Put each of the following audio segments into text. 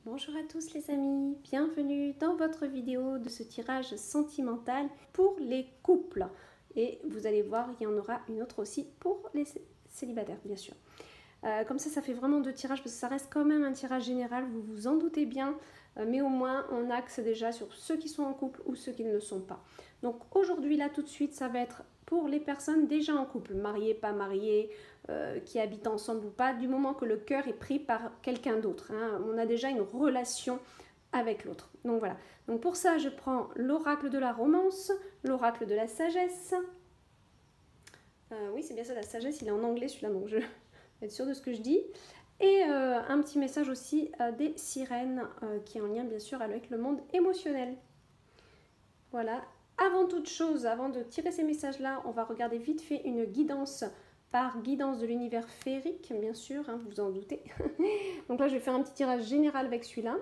Bonjour à tous les amis, bienvenue dans votre vidéo de ce tirage sentimental pour les couples. Et vous allez voir, il y en aura une autre aussi pour les célibataires bien sûr. Comme ça fait vraiment deux tirages parce que ça reste quand même un tirage général, vous vous en doutez bien. Mais au moins on axe déjà sur ceux qui sont en couple ou ceux qui ne le sont pas. Donc aujourd'hui là tout de suite ça va être pour les personnes déjà en couple, mariées, pas mariées, qui habitent ensemble ou pas, du moment que le cœur est pris par quelqu'un d'autre. Hein. On a déjà une relation avec l'autre. Donc voilà. Donc pour ça, je prends l'oracle de la romance, l'oracle de la sagesse. Oui, c'est bien ça, la sagesse, il est en anglais celui-là, donc je vais être sûre de ce que je dis. Et un petit message aussi des sirènes, qui est en lien bien sûr avec le monde émotionnel. Voilà. Avant toute chose, avant de tirer ces messages-là, on va regarder vite fait une guidance par guidance de l'univers féerique, bien sûr, hein, vous vous en doutez. Donc là, je vais faire un petit tirage général avec celui-là.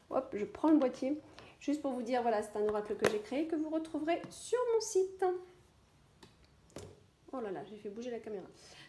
Hop, je prends le boîtier. Juste pour vous dire, voilà, c'est un oracle que j'ai créé, que vous retrouverez sur mon site. Oh là là, j'ai fait bouger la caméra.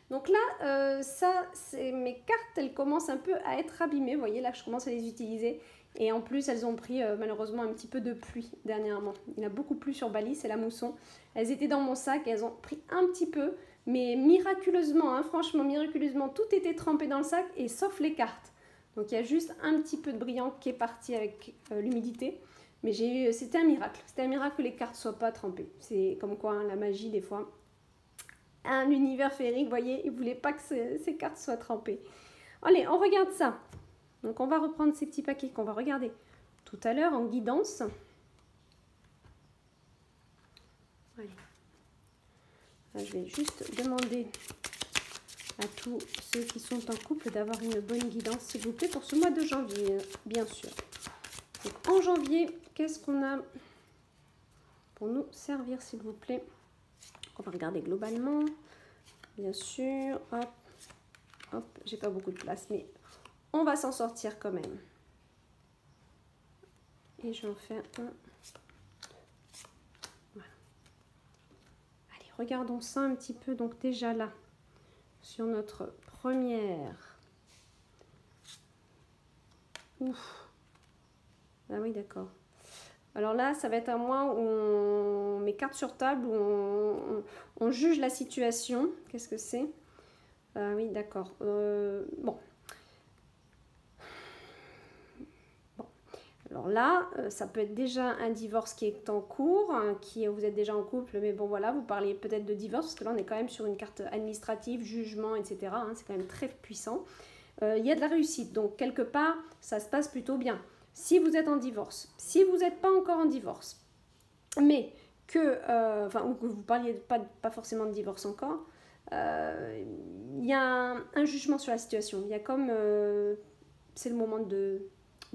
Donc là, ça, c'est mes cartes, elles commencent un peu à être abîmées. Vous voyez, là, je commence à les utiliser. Et en plus, elles ont pris malheureusement un petit peu de pluie dernièrement. Il y en a beaucoup plu sur Bali, c'est la mousson. Elles étaient dans mon sac et elles ont pris un petit peu. Mais miraculeusement, hein, franchement, miraculeusement, tout était trempé dans le sac et sauf les cartes. Donc il y a juste un petit peu de brillant qui est parti avec l'humidité. Mais c'était un miracle. C'était un miracle que les cartes ne soient pas trempées. C'est comme quoi, hein, la magie, des fois. Un univers féerique, vous voyez, il ne voulait pas que ces cartes soient trempées. Allez, on regarde ça. Donc on va reprendre ces petits paquets qu'on va regarder tout à l'heure en guidance. Allez. Là, je vais juste demander à tous ceux qui sont en couple d'avoir une bonne guidance, s'il vous plaît, pour ce mois de janvier, bien sûr. Donc, en janvier, qu'est-ce qu'on a pour nous servir, s'il vous plaît? On va regarder globalement, bien sûr. Hop, hop, j'ai pas beaucoup de place, mais on va s'en sortir quand même. Et je vais en faire un. Voilà. Allez, regardons ça un petit peu. Donc déjà là, sur notre première. Ouf. Ah oui, d'accord. Alors là, ça va être un mois où on met carte sur table, où on juge la situation. Qu'est-ce que c'est? Ah oui, d'accord. Bon. Alors là, ça peut être déjà un divorce qui est en cours, hein, vous êtes déjà en couple, mais bon voilà, vous parlez peut-être de divorce, parce que là on est quand même sur une carte administrative, jugement, etc. Hein, c'est quand même très puissant. Il y a de la réussite, donc quelque part, ça se passe plutôt bien. Si vous êtes en divorce, si vous n'êtes pas encore en divorce, mais que, ou que vous parliez pas forcément de divorce encore, il y a un jugement sur la situation. Il y a comme, c'est le moment de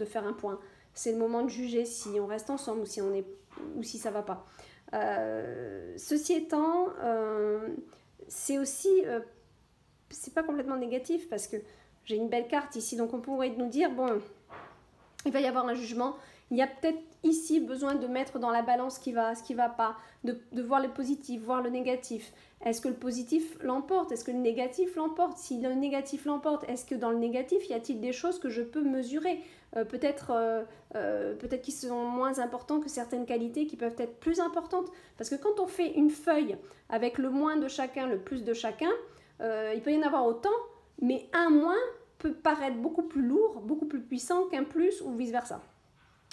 faire un point. C'est le moment de juger si on reste ensemble ou si ça va pas. Ceci étant, c'est aussi, c'est pas complètement négatif parce que j'ai une belle carte ici, donc on pourrait nous dire, bon, il va y avoir un jugement. Il y a peut-être ici besoin de mettre dans la balance ce qui va pas, de voir le positif, voir le négatif. Est-ce que le positif l'emporte? Est-ce que le négatif l'emporte? Si le négatif l'emporte, est-ce que dans le négatif, y a-t-il des choses que je peux mesurer? Peut-être qu'ils sont moins importants que certaines qualités qui peuvent être plus importantes. Parce que quand on fait une feuille avec le moins de chacun, le plus de chacun, il peut y en avoir autant, mais un moins peut paraître beaucoup plus lourd, beaucoup plus puissant qu'un plus ou vice-versa.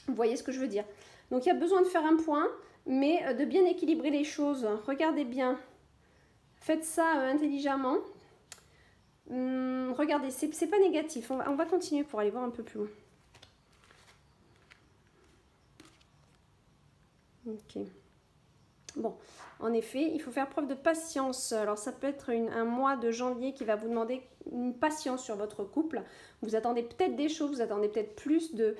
Vous voyez ce que je veux dire? Donc il y a besoin de faire un point, mais de bien équilibrer les choses. Regardez bien. Faites ça intelligemment. Regardez, c'est pas négatif. On va continuer pour aller voir un peu plus loin. Ok. Bon, en effet, il faut faire preuve de patience. Alors, ça peut être un mois de janvier qui va vous demander une patience sur votre couple. Vous attendez peut-être des choses, vous attendez peut-être plus de...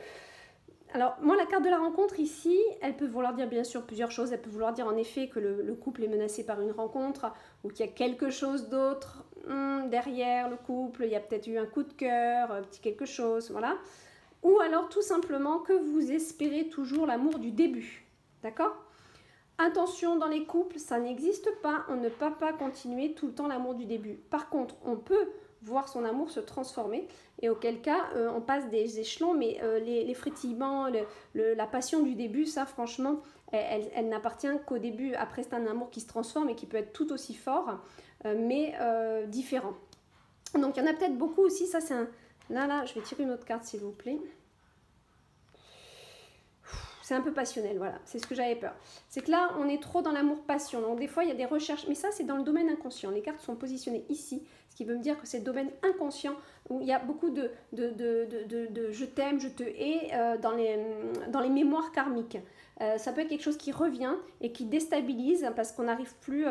Alors, moi, la carte de la rencontre ici, elle peut vouloir dire bien sûr plusieurs choses. Elle peut vouloir dire en effet que le couple est menacé par une rencontre ou qu'il y a quelque chose d'autre derrière le couple. Il y a peut-être eu un coup de cœur, un petit quelque chose, voilà. Ou alors tout simplement que vous espérez toujours l'amour du début, d'accord ? Attention, dans les couples, ça n'existe pas. On ne peut pas continuer tout le temps l'amour du début. Par contre, on peut voir son amour se transformer. Et auquel cas, on passe des échelons, mais les frétillements, la passion du début, ça franchement, elle n'appartient qu'au début. Après, c'est un amour qui se transforme et qui peut être tout aussi fort, mais différent. Donc, il y en a peut-être beaucoup aussi. Ça, c'est un... Là, je vais tirer une autre carte, s'il vous plaît. C'est un peu passionnel, voilà, c'est ce que j'avais peur. C'est que là, on est trop dans l'amour-passion. Donc, des fois, il y a des recherches, mais ça, c'est dans le domaine inconscient. Les cartes sont positionnées ici, ce qui veut me dire que c'est le domaine inconscient où il y a beaucoup de je t'aime, je te hais dans les mémoires karmiques. Ça peut être quelque chose qui revient et qui déstabilise parce qu'on n'arrive plus...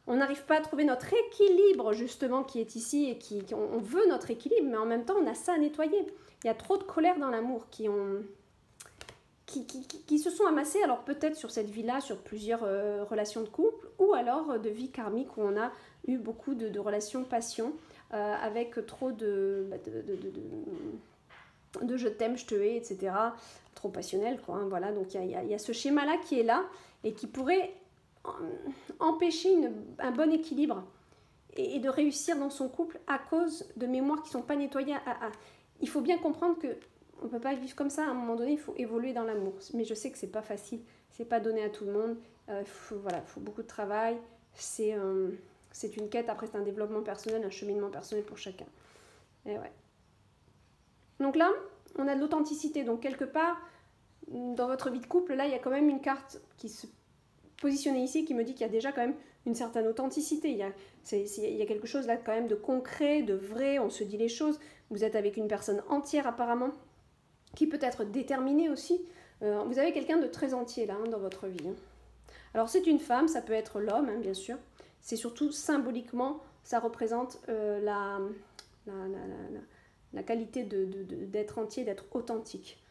on n'arrive pas à trouver notre équilibre, justement, qui est ici et on veut notre équilibre, mais en même temps, on a ça à nettoyer. Il y a trop de colère dans l'amour qui se sont amassés, alors peut-être sur cette vie-là, sur plusieurs relations de couple, ou alors de vie karmique où on a eu beaucoup de relations passion, avec trop de je t'aime, je te hais, etc. Trop passionnel, quoi. Hein, voilà, donc il y a ce schéma-là qui est là et qui pourrait empêcher un bon équilibre et de réussir dans son couple à cause de mémoires qui ne sont pas nettoyées. Il faut bien comprendre que on ne peut pas vivre comme ça, à un moment donné, il faut évoluer dans l'amour. Mais je sais que c'est pas facile, c'est pas donné à tout le monde. Voilà, faut beaucoup de travail, c'est une quête, après c'est un développement personnel, un cheminement personnel pour chacun. Et ouais. Donc là, on a de l'authenticité, donc quelque part, dans votre vie de couple, là, il y a quand même une carte qui se positionnée ici, qui me dit qu'il y a déjà quand même une certaine authenticité. Il y a quelque chose là quand même de concret, de vrai, on se dit les choses. Vous êtes avec une personne entière apparemment, qui peut être déterminé aussi. Vous avez quelqu'un de très entier là, hein, dans votre vie. Hein. Alors c'est une femme, ça peut être l'homme, hein, bien sûr. C'est surtout symboliquement, ça représente la qualité d'être entier, d'être authentique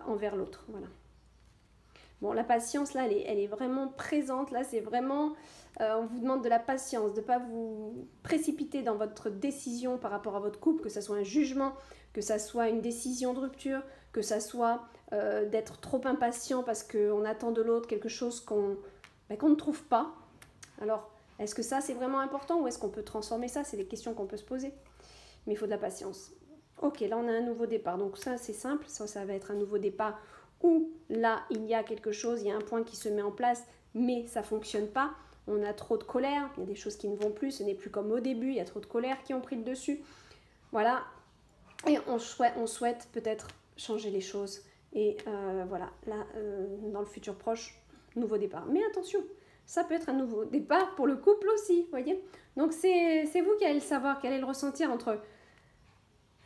envers l'autre. Voilà. Bon, la patience là, elle est vraiment présente. Là, c'est vraiment, on vous demande de la patience, de ne pas vous précipiter dans votre décision par rapport à votre couple, que ce soit un jugement, que ça soit une décision de rupture, que ça soit d'être trop impatient parce qu'on attend de l'autre quelque chose qu'on ne trouve pas. Alors, est-ce que ça c'est vraiment important ou est-ce qu'on peut transformer ça? C'est des questions qu'on peut se poser. Mais il faut de la patience. Ok, là on a un nouveau départ. Donc ça c'est simple, ça va être un nouveau départ où là il y a quelque chose, il y a un point qui se met en place, mais ça ne fonctionne pas. On a trop de colère, il y a des choses qui ne vont plus, ce n'est plus comme au début, il y a trop de colère qui ont pris le dessus. Voilà. Et on souhaite peut-être changer les choses. Et voilà, là, dans le futur proche, nouveau départ. Mais attention, ça peut être un nouveau départ pour le couple aussi, vous voyez. Donc c'est vous qui allez le savoir, qui allez le ressentir entre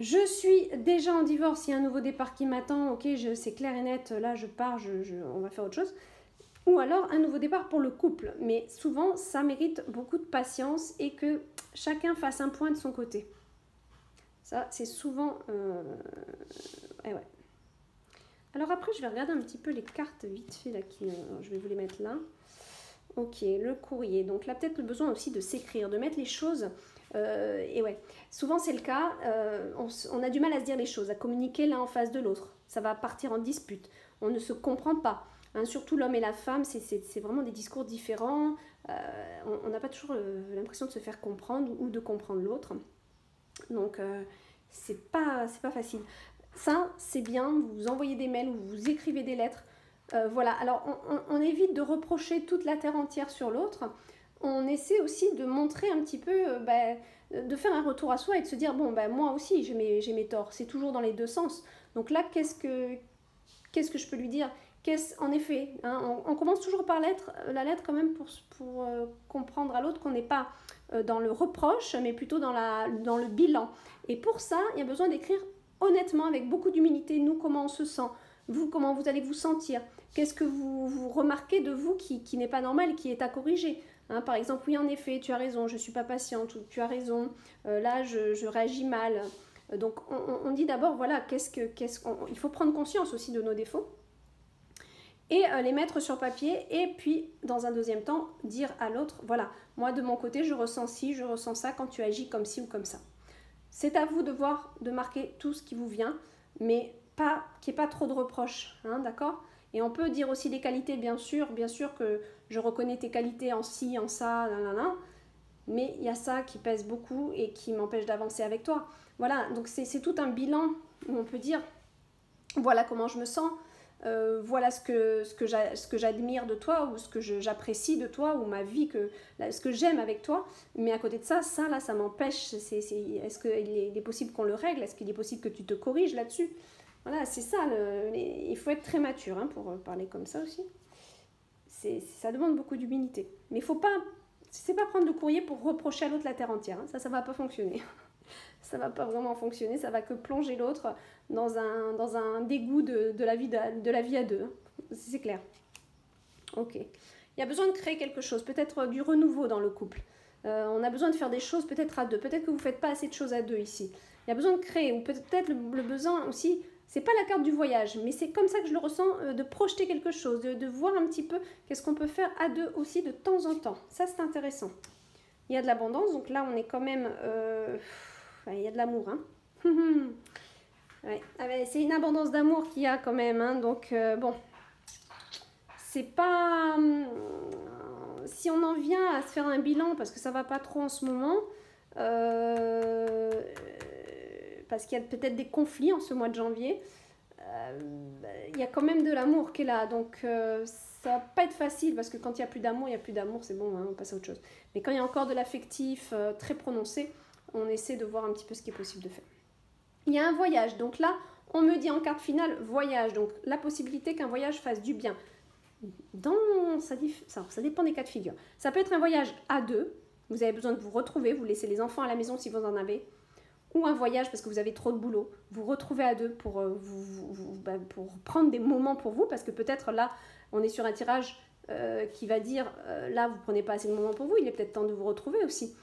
je suis déjà en divorce, il y a un nouveau départ qui m'attend, ok, c'est clair et net, là je pars, on va faire autre chose. Ou alors un nouveau départ pour le couple. Mais souvent, ça mérite beaucoup de patience et que chacun fasse un point de son côté. Ça, c'est souvent... ouais. Alors après, je vais regarder un petit peu les cartes vite fait. Là, je vais vous les mettre là. Ok, le courrier. Donc là, peut-être le besoin aussi de s'écrire, de mettre les choses... et ouais, souvent c'est le cas. On a du mal à se dire les choses, à communiquer l'un en face de l'autre. Ça va partir en dispute. On ne se comprend pas. Hein, surtout l'homme et la femme, c'est vraiment des discours différents. On n'a pas toujours l'impression de se faire comprendre ou de comprendre l'autre. Donc, c'est pas facile. Ça, c'est bien, vous envoyez des mails ou vous écrivez des lettres. Voilà, alors on évite de reprocher toute la terre entière sur l'autre. On essaie aussi de montrer un petit peu, de faire un retour à soi et de se dire, bon, moi aussi, j'ai mes torts. C'est toujours dans les deux sens. Donc là, qu'est-ce que je peux lui dire? En effet, hein, on commence toujours par la lettre quand même pour comprendre à l'autre qu'on n'est pas dans le reproche, mais plutôt dans le bilan. Et pour ça, il y a besoin d'écrire honnêtement, avec beaucoup d'humilité, nous, comment on se sent, vous, comment vous allez vous sentir, qu'est-ce que vous remarquez de vous qui n'est pas normal, qui est à corriger. Hein, par exemple, oui, en effet, tu as raison, je ne suis pas patiente, ou tu as raison, là, je réagis mal. Donc, on dit d'abord, voilà, il faut prendre conscience aussi de nos défauts. Et les mettre sur papier et puis dans un deuxième temps dire à l'autre, voilà, moi de mon côté je ressens ci, je ressens ça quand tu agis comme ci ou comme ça. C'est à vous de marquer tout ce qui vous vient, mais qu'il n'y ait pas trop de reproches, hein, d'accord? Et on peut dire aussi des qualités, bien sûr que je reconnais tes qualités en ci, en ça, nanana, mais il y a ça qui pèse beaucoup et qui m'empêche d'avancer avec toi. Voilà, donc c'est tout un bilan où on peut dire, voilà comment je me sens, voilà ce que j'admire de toi, ou ce que j'apprécie de toi, ou ma vie, ce que j'aime avec toi. Mais à côté de ça, ça m'empêche. Est-ce qu'il est possible qu'on le règle? Est-ce qu'il est possible que tu te corriges là-dessus? Voilà, c'est ça. Il faut être très mature hein, pour parler comme ça aussi. Ça demande beaucoup d'humilité. Mais il faut pas... C'est pas prendre de courrier pour reprocher à l'autre la terre entière. Hein. Ça va pas fonctionner. Ça va pas vraiment fonctionner. Ça va que plonger l'autre dans un dégoût de la vie à deux. Hein. C'est clair. Ok. Il y a besoin de créer quelque chose. Peut-être du renouveau dans le couple. On a besoin de faire des choses peut-être à deux. Peut-être que vous ne faites pas assez de choses à deux ici. Il y a besoin de créer. Ou peut-être le besoin aussi... C'est pas la carte du voyage, mais c'est comme ça que je le ressens, de projeter quelque chose, de voir un petit peu qu'est-ce qu'on peut faire à deux aussi de temps en temps. Ça, c'est intéressant. Il y a de l'abondance, donc là, on est quand même... il y a de l'amour, hein. Ouais. Ah ben, c'est une abondance d'amour qu'il y a quand même, hein. Donc, bon, c'est pas... si on en vient à se faire un bilan, parce que ça va pas trop en ce moment... parce qu'il y a peut-être des conflits en ce mois de janvier, il y a quand même de l'amour qui est là, donc ça va pas être facile, parce que quand il n'y a plus d'amour, c'est bon, hein, on passe à autre chose. Mais quand il y a encore de l'affectif très prononcé, on essaie de voir un petit peu ce qui est possible de faire. Il y a un voyage, donc là, on me dit en carte finale, voyage, donc la possibilité qu'un voyage fasse du bien. Ça dépend des cas de figure. Ça peut être un voyage à deux, vous avez besoin de vous retrouver, vous laissez les enfants à la maison si vous en avez, ou un voyage parce que vous avez trop de boulot, vous retrouvez à deux pour prendre des moments pour vous, parce que peut-être là, on est sur un tirage qui va dire, là, vous ne prenez pas assez de moments pour vous, il est peut-être temps de vous retrouver aussi.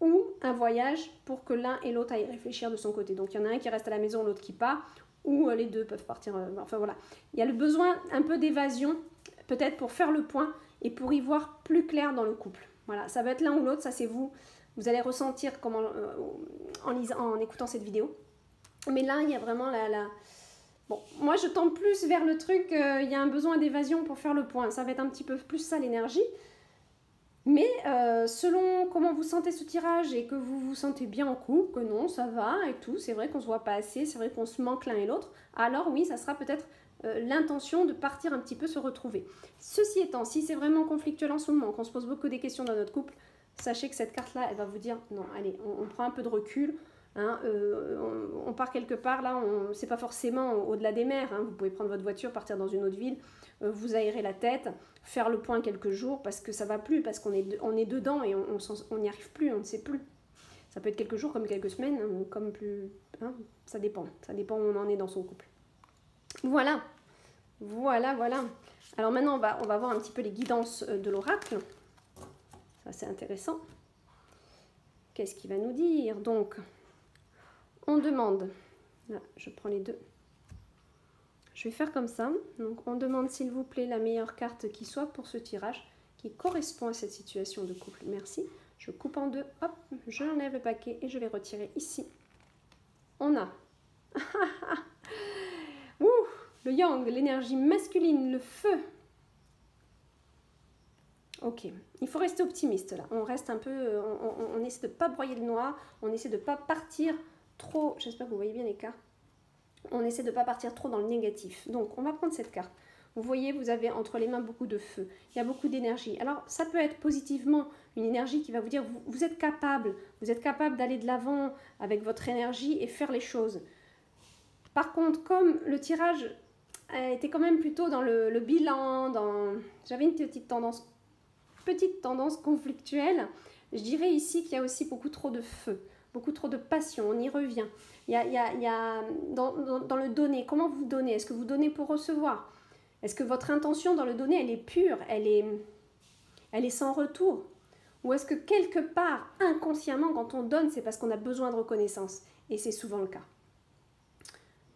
Ou un voyage pour que l'un et l'autre aillent réfléchir de son côté. Donc, il y en a un qui reste à la maison, l'autre qui part, ou les deux peuvent partir. Enfin, voilà. Il y a le besoin un peu d'évasion, peut-être pour faire le point et pour y voir plus clair dans le couple. Voilà, ça va être l'un ou l'autre, ça c'est vous. Vous allez ressentir comment, en écoutant cette vidéo. Mais là, il y a vraiment Bon, moi, je tends plus vers le truc, il y a un besoin d'évasion pour faire le point. Ça va être un petit peu plus ça, l'énergie. Mais selon comment vous sentez ce tirage et que vous vous sentez bien en couple, que non, ça va et tout, c'est vrai qu'on ne se voit pas assez, c'est vrai qu'on se manque l'un et l'autre, alors oui, ça sera peut-être l'intention de partir un petit peu se retrouver. Ceci étant, si c'est vraiment conflictuel en ce moment, qu'on se pose beaucoup des questions dans notre couple, sachez que cette carte-là, elle va vous dire, non, allez, on prend un peu de recul, hein, on part quelque part, là, c'est pas forcément au-delà des mers, hein, vous pouvez prendre votre voiture, partir dans une autre ville, vous aérer la tête, faire le point quelques jours, parce que ça va plus, parce qu'on est dedans et on n'y arrive plus, on ne sait plus. Ça peut être quelques jours, comme quelques semaines, comme plus... Hein, ça dépend où on en est dans son couple. Voilà. Alors maintenant, on va voir un petit peu les guidances de l'oracle. Ça, c'est intéressant. Qu'est-ce qu'il va nous dire? Donc, on demande... Là, je prends les deux. Je vais faire comme ça. Donc, on demande, s'il vous plaît, la meilleure carte qui soit pour ce tirage, qui correspond à cette situation de couple. Merci. Je coupe en deux. Hop, je enlève le paquet et je vais retirer ici. On a... Ouh, le yang, l'énergie masculine, le feu. Ok, il faut rester optimiste là. On reste un peu... On essaie de ne pas broyer le noir. On essaie de ne pas partir trop... J'espère que vous voyez bien les cartes. On essaie de ne pas partir trop dans le négatif. Donc, on va prendre cette carte. Vous voyez, vous avez entre les mains beaucoup de feu. Il y a beaucoup d'énergie. Alors, ça peut être positivement une énergie qui va vous dire, vous êtes capable d'aller de l'avant avec votre énergie et faire les choses. Par contre, comme le tirage était quand même plutôt dans le bilan, j'avais une petite tendance conflictuelle, je dirais ici qu'il y a aussi beaucoup trop de feu. Beaucoup trop de passion, on y revient. Il y a dans le donner, comment vous donnez? Est-ce que vous donnez pour recevoir? Est-ce que votre intention dans le donner, elle est pure, elle est sans retour? Ou est-ce que quelque part, inconsciemment, quand on donne, c'est parce qu'on a besoin de reconnaissance? Et c'est souvent le cas.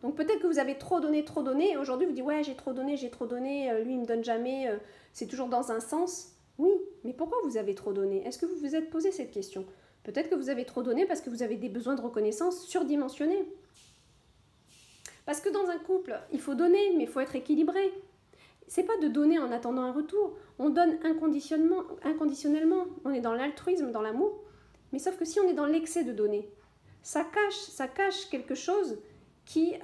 Donc peut-être que vous avez trop donné, et aujourd'hui vous dites, ouais, j'ai trop donné, lui il me donne jamais, c'est toujours dans un sens. Oui, mais pourquoi vous avez trop donné? Est-ce que vous vous êtes posé cette question? Peut-être que vous avez trop donné parce que vous avez des besoins de reconnaissance surdimensionnés. Parce que dans un couple, il faut donner, mais il faut être équilibré. c'est pas de donner en attendant un retour. On donne inconditionnellement. On est dans l'altruisme, dans l'amour. Mais sauf que si on est dans l'excès de donner, ça cache quelque chose qui...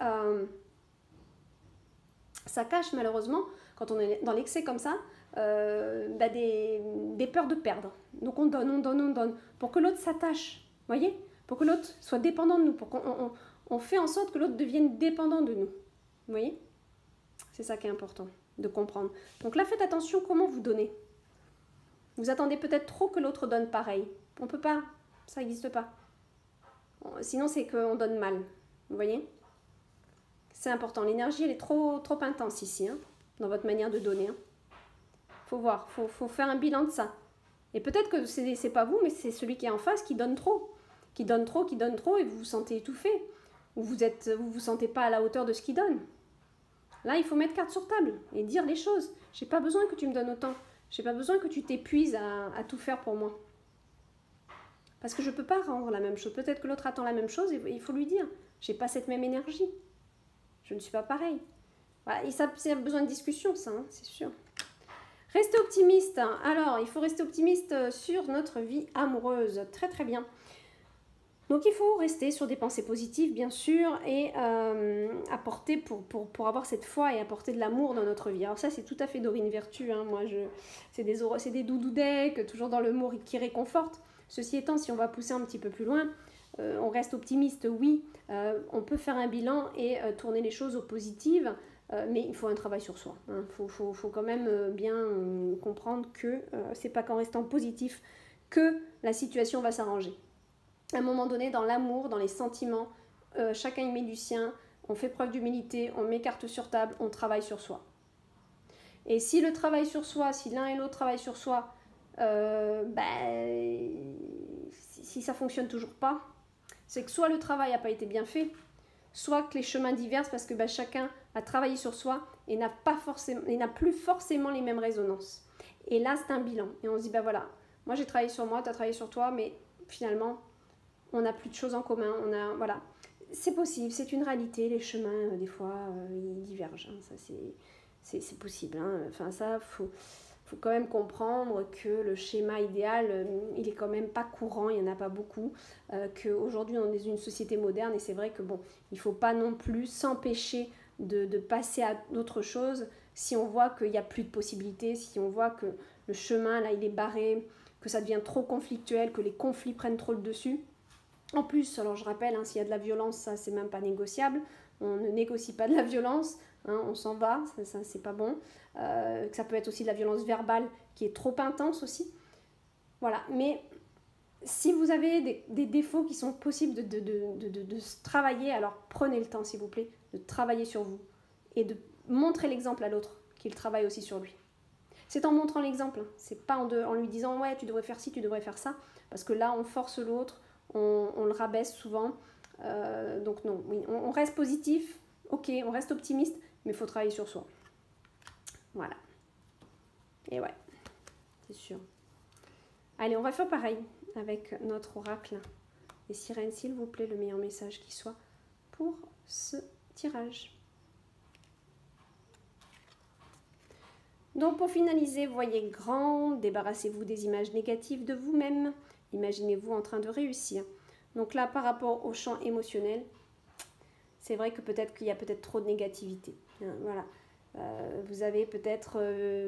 ça cache malheureusement, quand on est dans l'excès comme ça, des peurs de perdre. Donc on donne, pour que l'autre s'attache, voyez, pour que l'autre soit dépendant de nous, pour qu'on fait en sorte que l'autre devienne dépendant de nous. Vous voyez? C'est ça qui est important de comprendre. Donc là, faites attention comment vous donnez. Vous attendez peut-être trop que l'autre donne pareil. On ne peut pas, ça n'existe pas. Sinon, c'est qu'on donne mal. Vous voyez? C'est important. L'énergie, elle est trop intense ici, hein, dans votre manière de donner. Faut voir, faut faire un bilan de ça. Et peut-être que c'est pas vous, mais c'est celui qui est en face qui donne trop. Qui donne trop, et vous vous sentez étouffé. Ou vous sentez pas à la hauteur de ce qu'il donne. Là, il faut mettre carte sur table et dire les choses. J'ai pas besoin que tu me donnes autant. J'ai pas besoin que tu t'épuises à tout faire pour moi. Parce que je peux pas rendre la même chose. Peut-être que l'autre attend la même chose et il faut lui dire. J'ai pas cette même énergie. Je ne suis pas pareil. Voilà, et ça, c'est besoin de discussion, ça, hein, c'est sûr. Restez optimiste. Alors, il faut rester optimiste sur notre vie amoureuse. Très, très bien. Donc, il faut rester sur des pensées positives, bien sûr, et apporter, pour avoir cette foi et apporter de l'amour dans notre vie. Alors ça, c'est tout à fait Dorine Vertu. Hein. Moi, c'est des doudou decks, toujours dans le mot qui réconforte. Ceci étant, si on va pousser un petit peu plus loin, on reste optimiste, oui. On peut faire un bilan et tourner les choses au positif, mais il faut un travail sur soi. Il faut quand même bien comprendre que c'est pas qu'en restant positif que la situation va s'arranger. À un moment donné, dans l'amour, dans les sentiments, chacun y met du sien, on fait preuve d'humilité, on met carte sur table, on travaille sur soi. Et si le travail sur soi, si l'un et l'autre travaillent sur soi, si ça fonctionne toujours pas, c'est que soit le travail n'a pas été bien fait, soit que les chemins divergent parce que chacun a travaillé sur soi et n'a plus forcément les mêmes résonances. Et là, c'est un bilan. Et on se dit, voilà, moi j'ai travaillé sur moi, tu as travaillé sur toi, mais finalement, on n'a plus de choses en commun. Voilà. C'est possible, c'est une réalité. Les chemins, des fois, ils divergent. Hein. Ça, c'est possible. Hein. Enfin, ça, faut quand même comprendre que le schéma idéal, il est quand même pas courant, il n'y en a pas beaucoup, qu'aujourd'hui on est dans une société moderne et c'est vrai que il ne faut pas non plus s'empêcher de passer à d'autres choses si on voit qu'il n'y a plus de possibilités, si on voit que le chemin là il est barré, que ça devient trop conflictuel, que les conflits prennent trop le dessus. En plus, alors je rappelle, hein, s'il y a de la violence, ça c'est même pas négociable, on ne négocie pas de la violence, hein, on s'en va, ça c'est pas bon. Que ça peut être aussi de la violence verbale qui est trop intense aussi. Voilà, mais si vous avez des défauts qui sont possibles de travailler, alors prenez le temps s'il vous plaît de travailler sur vous et de montrer l'exemple à l'autre qu'il travaille aussi sur lui. C'est en montrant l'exemple, hein. C'est pas en lui disant ouais tu devrais faire ci, tu devrais faire ça, parce que là on force l'autre, on le rabaisse souvent. Donc non, oui, on reste positif, ok, on reste optimiste, mais il faut travailler sur soi. Voilà. Et ouais, c'est sûr. Allez, on va faire pareil avec notre oracle. Et sirène, s'il vous plaît, le meilleur message qui soit pour ce tirage. Donc pour finaliser, voyez grand, débarrassez-vous des images négatives de vous-même. Imaginez-vous en train de réussir. Donc là, par rapport au champ émotionnel, c'est vrai que peut-être qu'il y a peut-être trop de négativité. Voilà. Vous avez peut-être,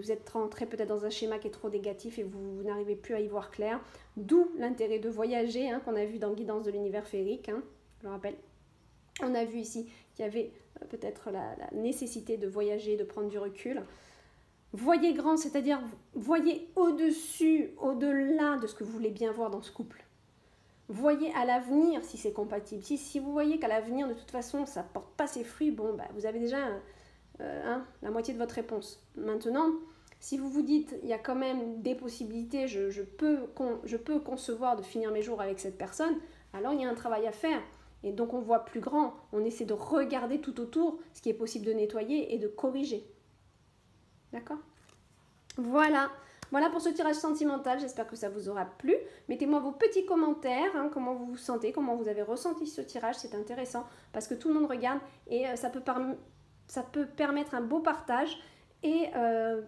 vous êtes rentré peut-être dans un schéma qui est trop négatif et vous n'arrivez plus à y voir clair. D'où l'intérêt de voyager, hein, qu'on a vu dans Guidance de l'univers féerique, hein, je le rappelle. On a vu ici qu'il y avait peut-être la nécessité de voyager, de prendre du recul. Voyez grand, c'est-à-dire voyez au-dessus, au-delà de ce que vous voulez bien voir dans ce couple. Voyez à l'avenir si c'est compatible. Si vous voyez qu'à l'avenir, de toute façon, ça ne porte pas ses fruits, vous avez déjà la moitié de votre réponse. Maintenant, si vous vous dites, il y a quand même des possibilités, je peux concevoir de finir mes jours avec cette personne, alors il y a un travail à faire. Et donc on voit plus grand, on essaie de regarder tout autour ce qui est possible de nettoyer et de corriger. D'accord ? Voilà pour ce tirage sentimental, j'espère que ça vous aura plu. Mettez-moi vos petits commentaires, hein, comment vous vous sentez, comment vous avez ressenti ce tirage, c'est intéressant parce que tout le monde regarde et ça peut permettre un beau partage Et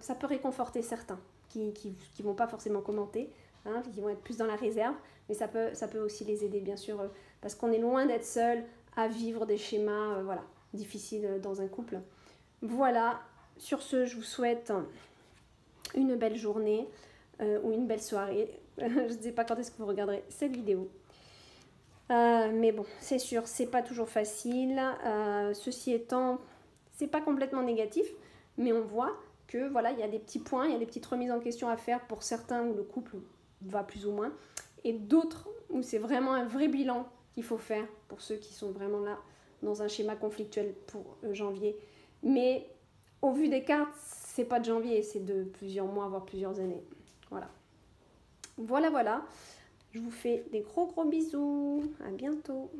ça peut réconforter certains qui vont pas forcément commenter, hein, qui vont être plus dans la réserve, mais ça peut aussi les aider, bien sûr, parce qu'on est loin d'être seul à vivre des schémas voilà, difficiles dans un couple. Voilà, sur ce, je vous souhaite une belle journée ou une belle soirée. Je ne sais pas quand est-ce que vous regarderez cette vidéo. Mais bon, c'est sûr, c'est pas toujours facile. Ceci étant, c'est pas complètement négatif, mais on voit que voilà, il y a des petits points, il y a des petites remises en question à faire pour certains où le couple va plus ou moins, et d'autres où c'est vraiment un vrai bilan qu'il faut faire pour ceux qui sont vraiment là dans un schéma conflictuel pour janvier. Mais au vu des cartes, c'est pas de janvier, c'est de plusieurs mois, voire plusieurs années. Voilà. Voilà. Je vous fais des gros bisous. À bientôt.